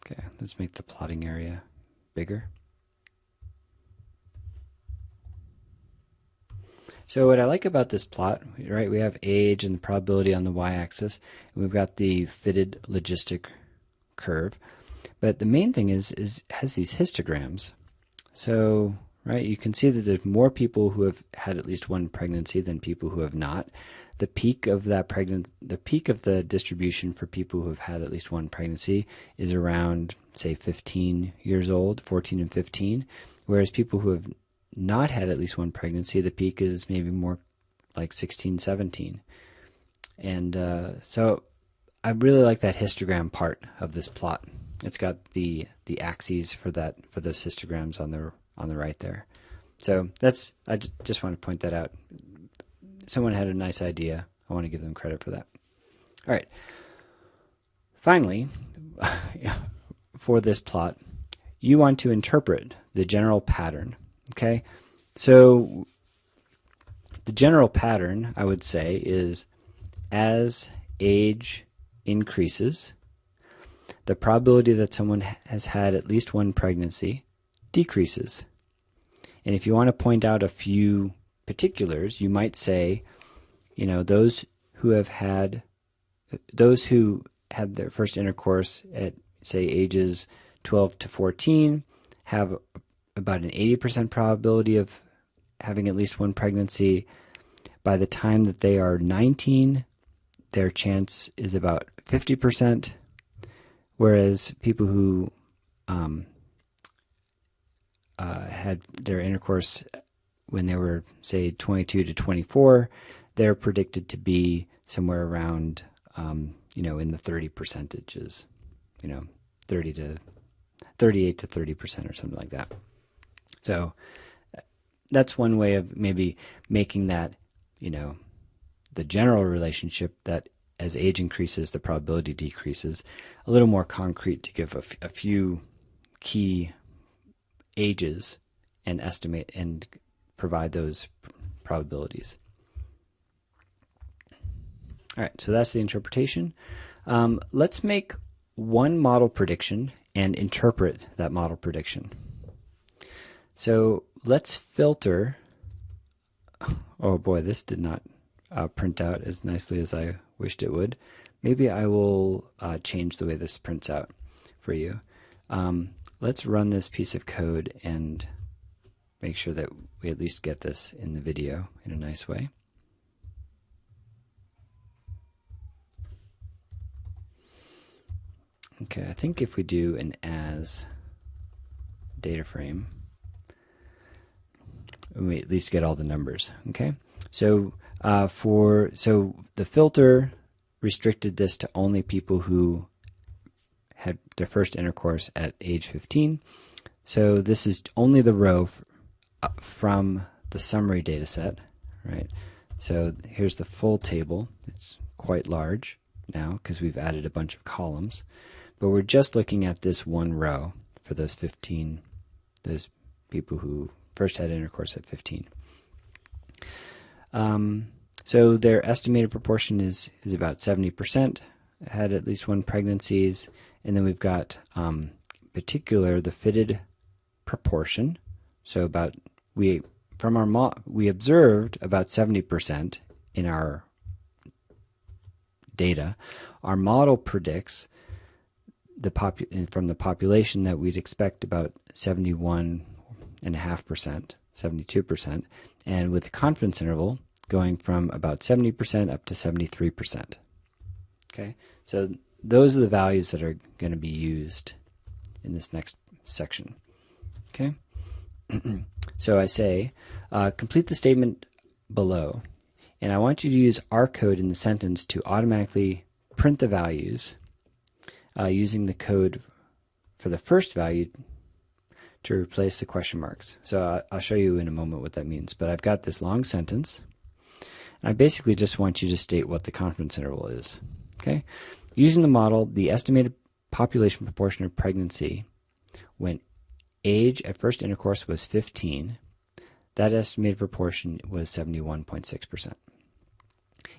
Okay, let's make the plotting area bigger. So what I like about this plot, right, we have age and the probability on the y-axis, and we've got the fitted logistic curve. But the main thing is has these histograms. So, right, you can see that there's more people who have had at least one pregnancy than people who have not. The peak of the distribution for people who have had at least one pregnancy is around, say, 15 years old, 14 and 15, whereas people who have not had at least one pregnancy, the peak is maybe more like 16, 17. And so I really like that histogram part of this plot. It's got the axes for those histograms on the right there. So I just want to point that out. Someone had a nice idea. I want to give them credit for that. All right. Finally, for this plot, you want to interpret the general pattern. Okay? So the general pattern, I would say, is as age increases, the probability that someone has had at least one pregnancy decreases. And if you want to point out a few particulars, you might say, those who had their first intercourse at, say, ages 12 to 14 have about an 80% probability of having at least one pregnancy. By the time that they are 19, their chance is about 50%, whereas people who had their intercourse when they were, say, 22 to 24, they're predicted to be somewhere around, in the 30 percentages, 38 to 30% or something like that. So that's one way of maybe making that, the general relationship that as age increases, the probability decreases, a little more concrete to give a few key ages and estimate and provide those probabilities. All right, so that's the interpretation. Let's make one model prediction and interpret that model prediction. So let's filter. Oh boy, this did not print out as nicely as I wished it would. Maybe I will change the way this prints out for you. Let's run this piece of code and make sure that we at least get this in the video in a nice way. Okay, I think if we do an as data frame, we at least get all the numbers. Okay, so so the filter restricted this to only people who had their first intercourse at age 15. So this is only the row from the summary data set, right? So here's the full table. It's quite large now because we've added a bunch of columns, but we're just looking at this one row for those people who first had intercourse at 15. So their estimated proportion is about 70%, had at least one pregnancies, and then we've got particular the fitted proportion. So we observed about 70% in our data. Our model predicts from the population that we'd expect about 71.5%, 72%, and with the confidence interval going from about 70% up to 73%. Okay, so those are the values that are going to be used in this next section. Okay, so I say, complete the statement below, and I want you to use our code in the sentence to automatically print the values using the code for the first value to replace the question marks. So I'll show you in a moment what that means, but I've got this long sentence. I basically just want you to state what the confidence interval is. Okay, using the model, the estimated population proportion of pregnancy when age at first intercourse was 15, that estimated proportion was 71.6%.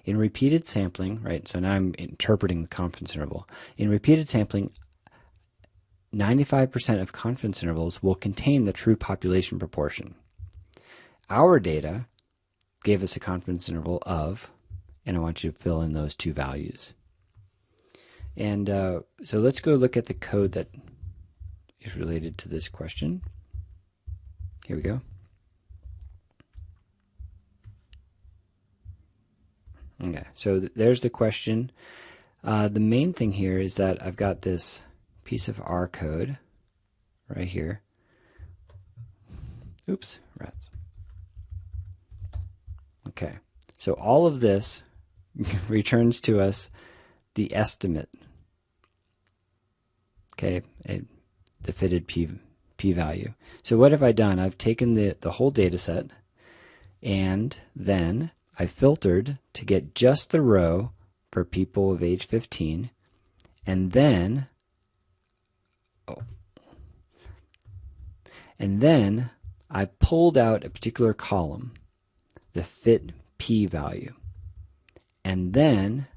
In repeated sampling, right, so now I'm interpreting the confidence interval. In repeated sampling, 95% of confidence intervals will contain the true population proportion. Our data gave us a confidence interval of, and I want you to fill in those two values. And so let's go look at the code that is related to this question. Here we go. Okay, so there's the question. The main thing here is that I've got this piece of R code right here. Oops, rats. Okay, so all of this returns to us the estimate. Okay, the fitted p-value. So what have I done? I've taken the whole data set, and then I filtered to get just the row for people of age 15, and then I pulled out a particular column, the fit p-value, and then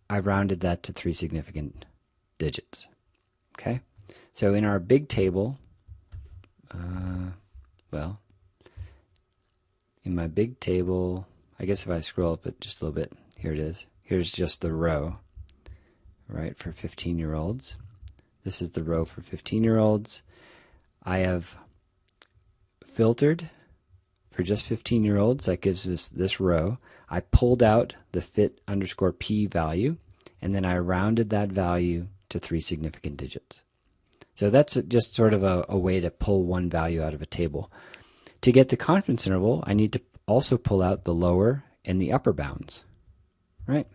I rounded that to 3 significant digits. Okay, so in our big table, well, in my big table, I guess if I scroll up it just a little bit, here it is. Here's just the row, right, for 15-year-olds. This is the row for 15-year-olds. I have filtered for just 15-year-olds. That gives us this row. I pulled out the fit underscore p value, and then I rounded that value to 3 significant digits. So that's just sort of a way to pull one value out of a table. To get the confidence interval, I need to also pull out the lower and the upper bounds, right?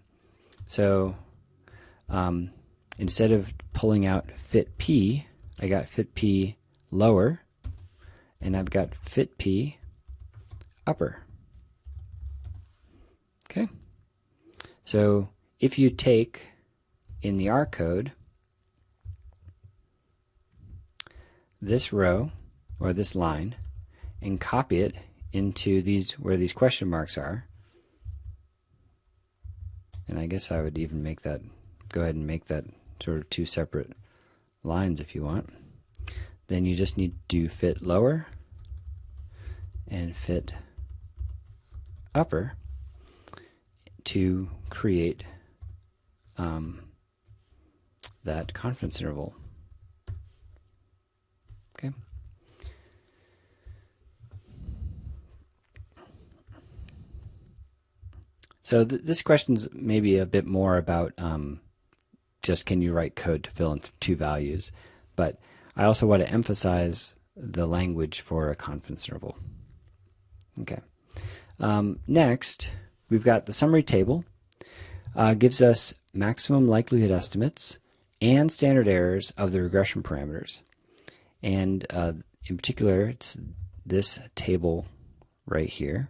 So instead of pulling out fit p, I got fit p lower, and I've got fit p upper. Okay, so if you take in the R code this row or this line and copy it into these where these question marks are, and I guess I would even make that, go ahead and make that sort of 2 separate lines if you want. Then you just need to fit lower and fit upper to create that confidence interval. Okay. So this question's maybe a bit more about just can you write code to fill in 2 values, but I also want to emphasize the language for a confidence interval. Okay. Next, we've got the summary table. Gives us maximum likelihood estimates and standard errors of the regression parameters. And in particular, it's this table right here.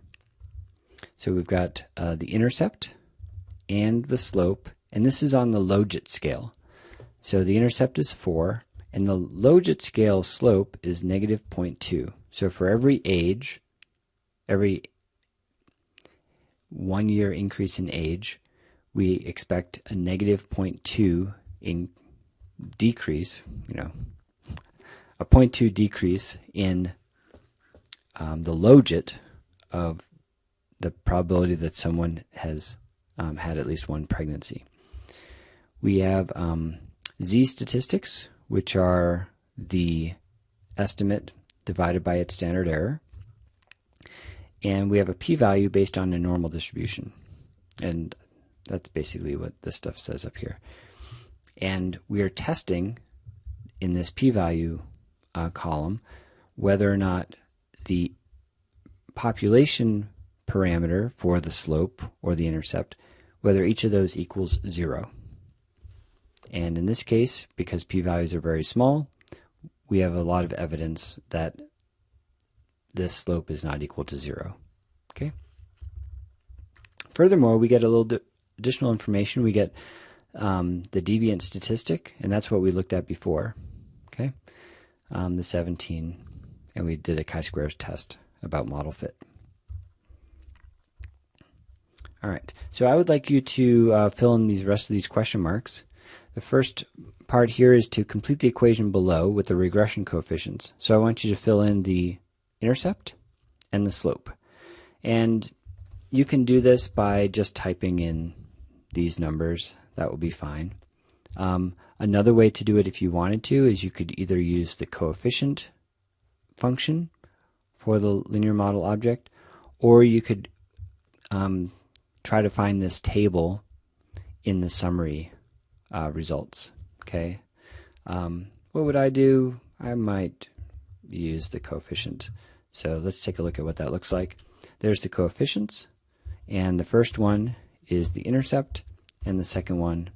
So we've got the intercept and the slope, and this is on the Logit scale. So the intercept is 4, and the Logit scale slope is negative 0.2. So for every age, every 1 year increase in age, we expect a negative 0.2 in decrease, a 0.2 decrease in the Logit of the probability that someone has had at least one pregnancy. We have Z statistics, which are the estimate divided by its standard error. And we have a p-value based on a normal distribution. And that's basically what this stuff says up here. And we are testing in this p-value column whether or not the population parameter for the slope or the intercept, whether each of those equals 0. And in this case, because p-values are very small, we have a lot of evidence that this slope is not equal to 0. Okay. Furthermore, we get a little additional information. We get the deviant statistic, and that's what we looked at before. Okay, the 17, and we did a chi-squares test about model fit. All right, so I would like you to fill in these rest of these question marks. The first part here is to complete the equation below with the regression coefficients. So I want you to fill in the intercept and the slope. And you can do this by just typing in these numbers. That will be fine. Another way to do it if you wanted to is you could either use the coefficient function for the linear model object, or you could try to find this table in the summary results. Okay. What would I do? I might use the coefficient. So let's take a look at what that looks like. There's the coefficients, and the first one is the intercept, and the second one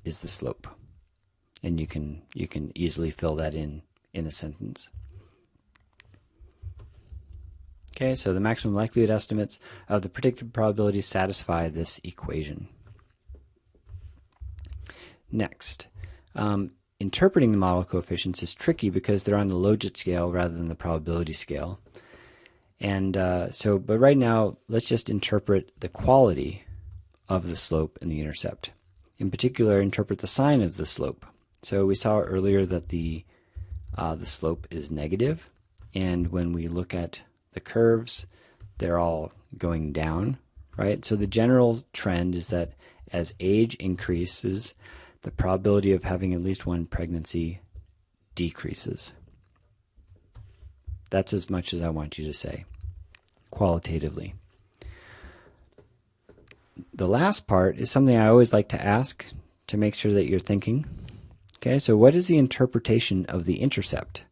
is the slope. And you can easily fill that in a sentence. Okay, so the maximum likelihood estimates of the predicted probabilities satisfy this equation. Next, interpreting the model coefficients is tricky because they're on the Logit scale rather than the probability scale. And but right now, let's just interpret the quality of the slope and the intercept. In particular, interpret the sign of the slope. So we saw earlier that the slope is negative, and when we look at the curves, they're all going down, right? So the general trend is that as age increases, the probability of having at least one pregnancy decreases. That's as much as I want you to say, qualitatively. The last part is something I always like to ask to make sure that you're thinking. Okay, so what is the interpretation of the intercept?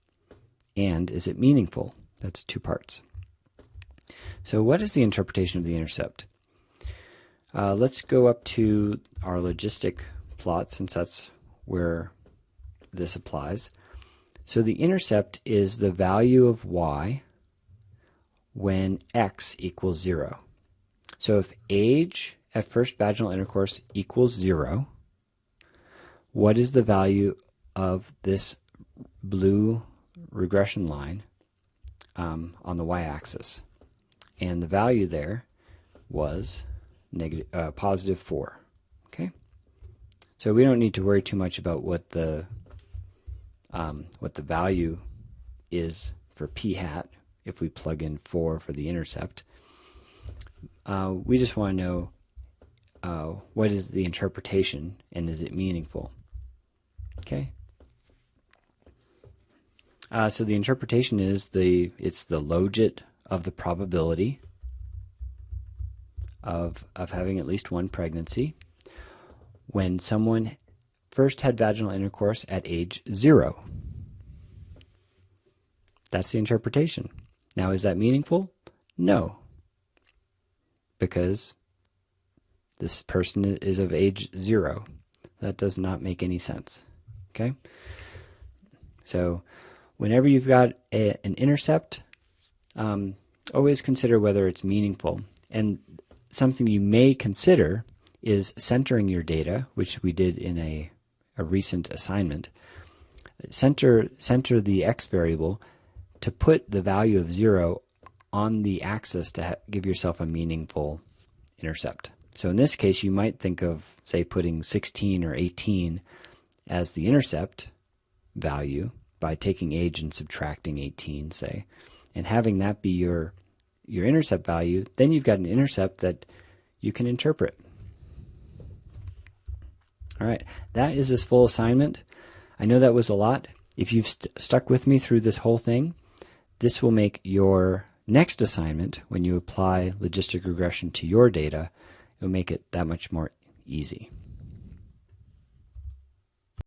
And is it meaningful? That's two parts. So what is the interpretation of the intercept? Let's go up to our logistic plot, since that's where this applies. So the intercept is the value of y when x equals 0. So if age at first vaginal intercourse equals 0, what is the value of this blue regression line on the y-axis? And the value there was positive 4. Okay, so we don't need to worry too much about what the value is for p hat if we plug in 4 for the intercept. We just want to know what is the interpretation and is it meaningful. Okay. So the interpretation is it's the logit of the probability of having at least one pregnancy when someone first had vaginal intercourse at age 0. That's the interpretation. Now, is that meaningful? No, because this person is of age 0. That does not make any sense. Okay? So whenever you've got an intercept, always consider whether it's meaningful. And something you may consider is centering your data, which we did in a recent assignment. Center the x variable to put the value of 0 on the axis to give yourself a meaningful intercept. So in this case, you might think of, say, putting 16 or 18 as the intercept value by taking age and subtracting 18, say, and having that be your intercept value. Then you've got an intercept that you can interpret. All right, that is this full assignment. I know that was a lot. If you've stuck with me through this whole thing, this will make your next assignment, when you apply logistic regression to your data, it will make it that much more easy.